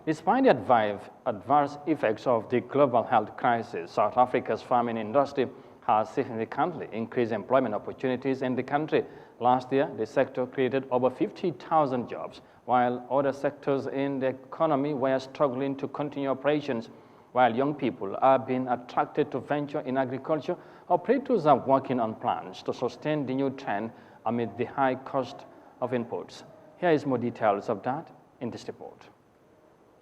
Despite the adverse effects of the global health crisis, South Africa's farming industry has significantly increased employment opportunities in the country. Last year, the sector created over 50,000 jobs, while other sectors in the economy were struggling to continue operations. While young people are being attracted to venture in agriculture, operators are working on plans to sustain the new trend amid the high cost of inputs. Here is more details of that in this report.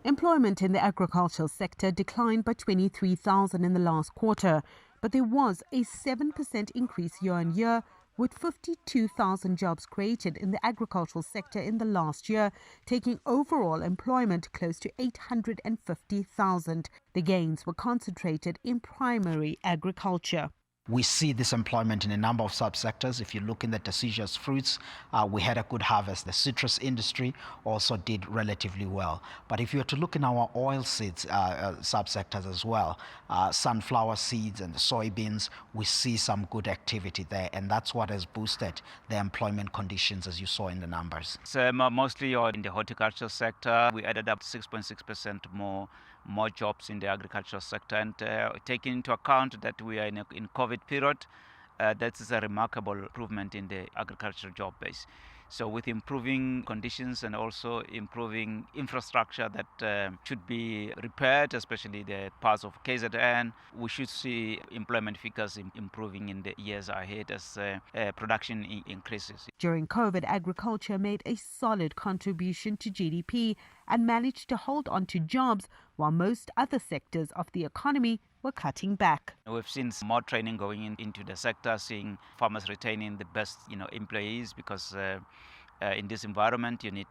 Employment in the agricultural sector declined by 23,000 in the last quarter, but there was a 7% increase year-on-year, with 52,000 jobs created in the agricultural sector in the last year, taking overall employment close to 850,000. The gains were concentrated in primary agriculture. We see this employment in a number of subsectors. If you look in the deciduous fruits, we had a good harvest. The citrus industry also did relatively well. But if you were to look in our oil seeds subsectors as well, sunflower seeds and the soybeans, we see some good activity there. And that's what has boosted the employment conditions, as you saw in the numbers. So mostly in the horticulture sector, we added up 6.6% more jobs in the agricultural sector, and taking into account that we are in COVID period, that is a remarkable improvement in the agricultural job base. So with improving conditions and also improving infrastructure that should be repaired, especially the parts of KZN, we should see employment figures improving in the years ahead as production increases. During COVID, agriculture made a solid contribution to GDP and managed to hold on to jobs, while most other sectors of the economy were cutting back. We've seen more training going into the sector, seeing farmers retaining the best, employees, because in this environment you need,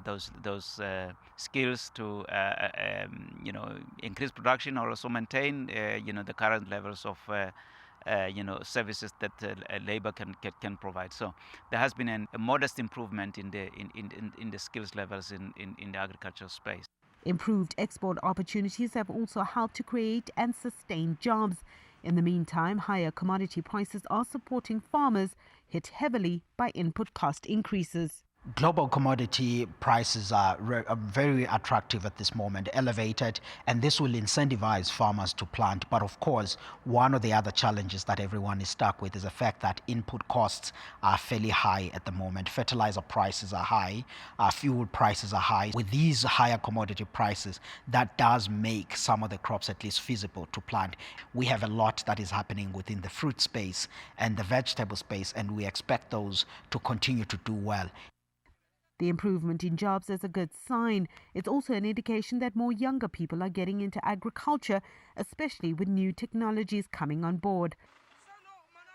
those skills to, increase production or also maintain, the current levels of, services that labor can provide. So there has been a modest improvement in the skills levels in the agricultural space. Improved export opportunities have also helped to create and sustain jobs. In the meantime, higher commodity prices are supporting farmers hit heavily by input cost increases. Global commodity prices are very attractive at this moment, elevated, and this will incentivize farmers to plant. But of course, one of the other challenges that everyone is stuck with is the fact that input costs are fairly high at the moment. Fertilizer prices are high, fuel prices are high. With these higher commodity prices, that does make some of the crops at least feasible to plant. We have a lot that is happening within the fruit space and the vegetable space, and we expect those to continue to do well. The improvement in jobs is a good sign. It's also an indication that more younger people are getting into agriculture, especially with new technologies coming on board.